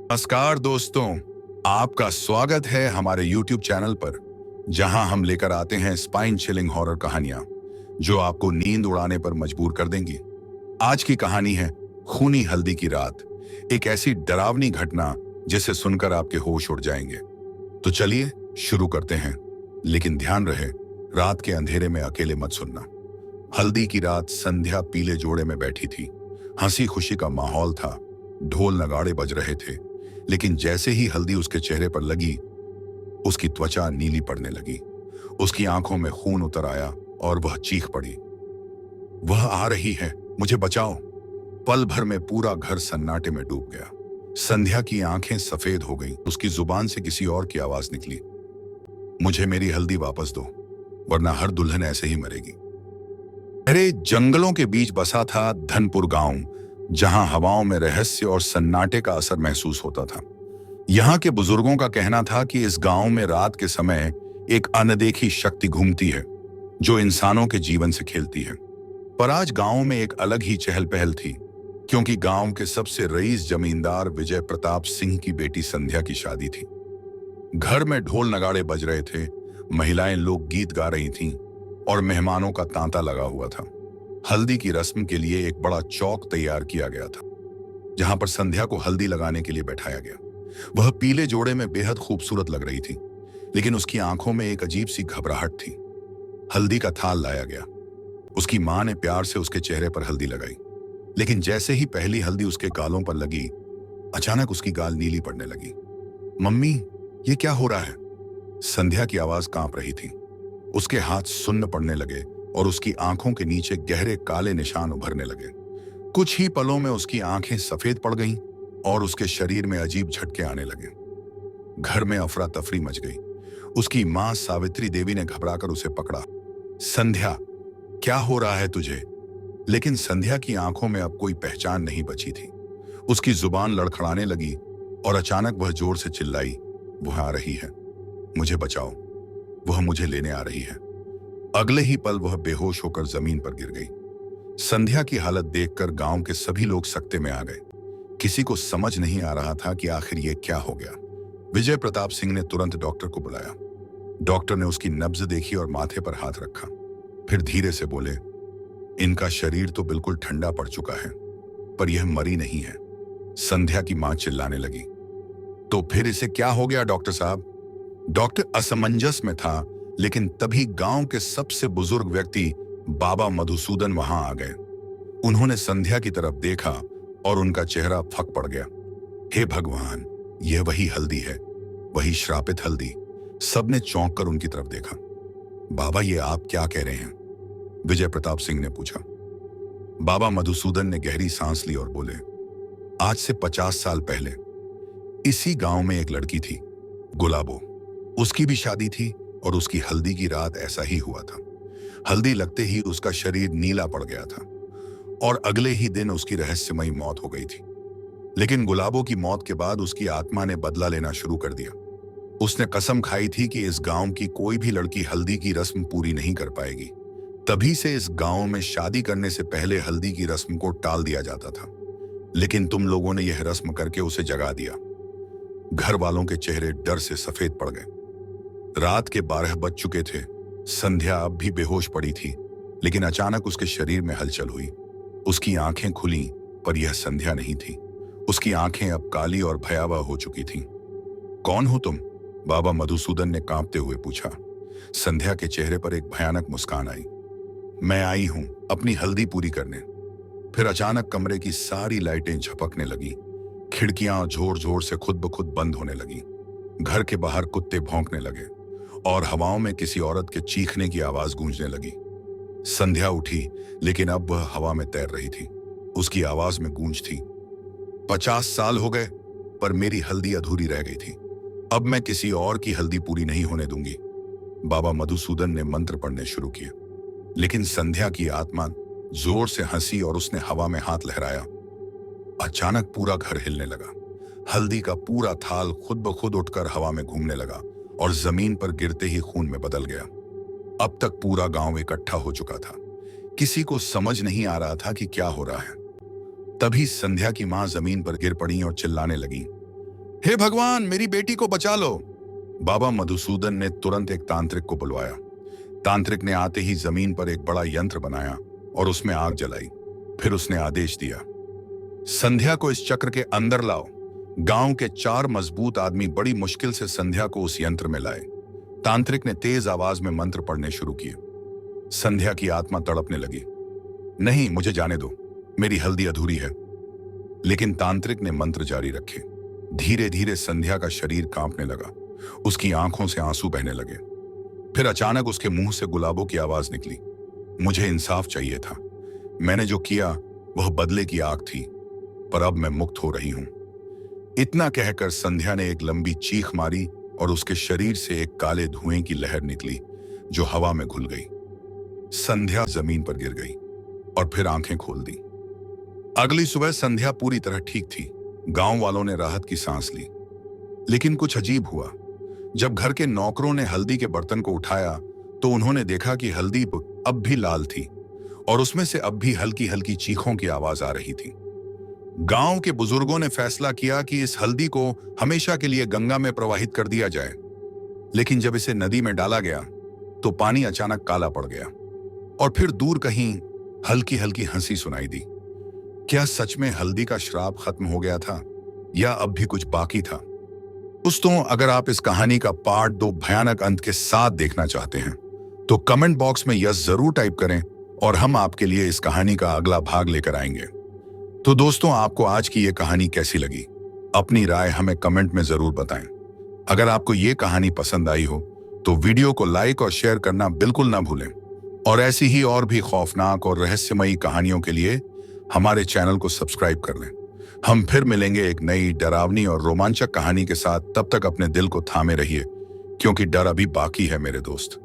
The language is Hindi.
नमस्कार दोस्तों, आपका स्वागत है हमारे YouTube चैनल पर, जहां हम लेकर आते हैं स्पाइन चिलिंग हॉरर कहानियां जो आपको नींद उड़ाने पर मजबूर कर देंगी। आज की कहानी है खूनी हल्दी की रात, एक ऐसी डरावनी घटना जिसे सुनकर आपके होश उड़ जाएंगे। तो चलिए शुरू करते हैं, लेकिन ध्यान रहे रात के अंधेरे में अकेले मत सुनना। हल्दी की रात संध्या पीले जोड़े में बैठी थी। हंसी खुशी का माहौल था, ढोल नगाड़े बज रहे थे, लेकिन जैसे ही हल्दी उसके चेहरे पर लगी, उसकी त्वचा नीली पड़ने लगी। उसकी आंखों में खून उतर आया और वह चीख पड़ी, वह आ रही है, मुझे बचाओ। पल भर में पूरा घर सन्नाटे में डूब गया। संध्या की आंखें सफेद हो गईं। उसकी जुबान से किसी और की आवाज निकली, मुझे मेरी हल्दी वापस दो, वरना हर दुल्हन ऐसे ही मरेगी। गहरे जंगलों के बीच बसा था धनपुर गांव, जहां हवाओं में रहस्य और सन्नाटे का असर महसूस होता था। यहाँ के बुजुर्गों का कहना था कि इस गांव में रात के समय एक अनदेखी शक्ति घूमती है जो इंसानों के जीवन से खेलती है। पर आज गांव में एक अलग ही चहल पहल थी, क्योंकि गांव के सबसे रईस जमींदार विजय प्रताप सिंह की बेटी संध्या की शादी थी। घर में ढोल नगाड़े बज रहे थे, महिलाएं लोक गीत गा रही थीं और मेहमानों का तांता लगा हुआ था। हल्दी की रस्म के लिए एक बड़ा चौक तैयार किया गया था, जहां पर संध्या को हल्दी लगाने के लिए बैठाया गया। वह पीले जोड़े में बेहद खूबसूरत लग रही थी, लेकिन उसकी आंखों में एक अजीब सी घबराहट थी। हल्दी का थाल लाया गया। उसकी मां ने प्यार से उसके चेहरे पर हल्दी लगाई, लेकिन जैसे ही पहली हल्दी उसके गालों पर लगी, अचानक उसकी गाल नीली पड़ने लगी। मम्मी, ये क्या हो रहा है? संध्या की आवाज कांप रही थी। उसके हाथ सुन्न पड़ने लगे और उसकी आंखों के नीचे गहरे काले निशान उभरने लगे। कुछ ही पलों में उसकी आंखें सफेद पड़ गईं और उसके शरीर में अजीब झटके आने लगे। घर में अफरा तफरी मच गई। उसकी मां सावित्री देवी ने घबराकर उसे पकड़ा। संध्या, क्या हो रहा है तुझे? लेकिन संध्या की आंखों में अब कोई पहचान नहीं बची थी। उसकी जुबान लड़खड़ाने लगी और अचानक वह जोर से चिल्लाई, वह आ रही है, मुझे बचाओ, वह मुझे लेने आ रही है। अगले ही पल वह बेहोश होकर जमीन पर गिर गई। संध्या की हालत देखकर गांव के सभी लोग सकते में आ गए। किसी को समझ नहीं आ रहा था कि आखिर ये क्या हो गया। विजय प्रताप सिंह ने तुरंत डॉक्टर को बुलाया। डॉक्टर ने उसकी नब्ज देखी और माथे पर हाथ रखा। फिर धीरे से बोले, इनका शरीर तो बिल्कुल ठंडा पड़ चुका है, पर यह मरी नहीं है। संध्या की मां चिल्लाने लगी, तो फिर इसे क्या हो गया डॉक्टर साहब? डॉक्टर असमंजस में था, लेकिन तभी गांव के सबसे बुजुर्ग व्यक्ति बाबा मधुसूदन वहां आ गए। उन्होंने संध्या की तरफ देखा और उनका चेहरा फक पड़ गया। हे भगवान, यह वही हल्दी है, वही श्रापित हल्दी। सबने चौंक कर उनकी तरफ देखा। बाबा, ये आप क्या कह रहे हैं? विजय प्रताप सिंह ने पूछा। बाबा मधुसूदन ने गहरी सांस ली और बोले, आज से 50 साल पहले इसी गांव में एक लड़की थी, गुलाबो। उसकी भी शादी थी और उसकी हल्दी की रात ऐसा ही हुआ था। हल्दी लगते ही उसका शरीर नीला पड़ गया था और अगले ही दिन उसकी रहस्यमयी मौत हो गई थी। लेकिन गुलाबो की मौत के बाद उसकी आत्मा ने बदला लेना शुरू कर दिया। उसने कसम खाई थी कि इस गांव की कोई भी लड़की हल्दी की रस्म पूरी नहीं कर पाएगी। तभी से इस गांव में शादी करने से पहले हल्दी की रस्म को टाल दिया जाता था। लेकिन तुम लोगों ने यह रस्म करके उसे जगा दिया। घर वालों के चेहरे डर से सफेद पड़ गए। रात के 12 बज चुके थे। संध्या अब भी बेहोश पड़ी थी, लेकिन अचानक उसके शरीर में हलचल हुई। उसकी आंखें खुलीं, पर यह संध्या नहीं थी। उसकी आंखें अब काली और भयावह हो चुकी थीं। कौन हो तुम? बाबा मधुसूदन ने कांपते हुए पूछा। संध्या के चेहरे पर एक भयानक मुस्कान आई। मैं आई हूं अपनी हल्दी पूरी करने। फिर अचानक कमरे की सारी लाइटें झपकने लगी। खिड़कियां जोर जोर से खुद ब खुद बंद होने लगी। घर के बाहर कुत्ते भौंकने लगे और हवाओं में किसी औरत के चीखने की आवाज गूंजने लगी। संध्या उठी, लेकिन अब वह हवा में तैर रही थी। उसकी आवाज में गूंज थी, 50 साल हो गए, पर मेरी हल्दी अधूरी रह गई थी। अब मैं किसी और की हल्दी पूरी नहीं होने दूंगी। बाबा मधुसूदन ने मंत्र पढ़ने शुरू किए, लेकिन संध्या की आत्मा जोर से हंसी और उसने हवा में हाथ लहराया। अचानक पूरा घर हिलने लगा। हल्दी का पूरा थाल खुद ब खुद उठकर हवा में घूमने लगा और जमीन पर गिरते ही खून में बदल गया। अब तक पूरा गांव इकट्ठा हो चुका था। किसी को समझ नहीं आ रहा था कि क्या हो रहा है। तभी संध्या की मां जमीन पर गिर पड़ी और चिल्लाने लगी, हे भगवान, मेरी बेटी को बचा लो। बाबा मधुसूदन ने तुरंत एक तांत्रिक को बुलवाया। तांत्रिक ने आते ही जमीन पर एक बड़ा यंत्र बनाया और उसमें आग जलाई। फिर उसने आदेश दिया, संध्या को इस चक्र के अंदर लाओ। गांव के 4 मजबूत आदमी बड़ी मुश्किल से संध्या को उस यंत्र में लाए। तांत्रिक ने तेज आवाज में मंत्र पढ़ने शुरू किए। संध्या की आत्मा तड़पने लगी। नहीं, मुझे जाने दो, मेरी हल्दी अधूरी है। लेकिन तांत्रिक ने मंत्र जारी रखे। धीरे धीरे संध्या का शरीर कांपने लगा। उसकी आंखों से आंसू बहने लगे। फिर अचानक उसके मुंह से गुलाबों की आवाज निकली। मुझे इंसाफ चाहिए था। मैंने जो किया वह बदले की आग थी, पर अब मैं मुक्त हो रही हूं। इतना कहकर संध्या ने एक लंबी चीख मारी और उसके शरीर से एक काले धुएं की लहर निकली जो हवा में घुल गई। संध्या जमीन पर गिर गई और फिर आंखें खोल दी। अगली सुबह संध्या पूरी तरह ठीक थी। गांव वालों ने राहत की सांस ली। लेकिन कुछ अजीब हुआ। जब घर के नौकरों ने हल्दी के बर्तन को उठाया तो उन्होंने देखा कि हल्दी अब भी लाल थी और उसमें से अब भी हल्की हल्की चीखों की आवाज आ रही थी। गांव के बुजुर्गों ने फैसला किया कि इस हल्दी को हमेशा के लिए गंगा में प्रवाहित कर दिया जाए। लेकिन जब इसे नदी में डाला गया तो पानी अचानक काला पड़ गया और फिर दूर कहीं हल्की हल्की हंसी सुनाई दी। क्या सच में हल्दी का श्राप खत्म हो गया था या अब भी कुछ बाकी था? दोस्तों, अगर आप इस कहानी का पार्ट 2 भयानक अंत के साथ देखना चाहते हैं तो कमेंट बॉक्स में यस जरूर टाइप करें और हम आपके लिए इस कहानी का अगला भाग लेकर आएंगे। तो दोस्तों, आपको आज की ये कहानी कैसी लगी? अपनी राय हमें कमेंट में जरूर बताएं। अगर आपको ये कहानी पसंद आई हो तो वीडियो को लाइक और शेयर करना बिल्कुल ना भूलें और ऐसी ही और भी खौफनाक और रहस्यमयी कहानियों के लिए हमारे चैनल को सब्सक्राइब कर लें। हम फिर मिलेंगे एक नई डरावनी और रोमांचक कहानी के साथ। तब तक अपने दिल को थामे रहिए, क्योंकि डर अभी बाकी है मेरे दोस्त।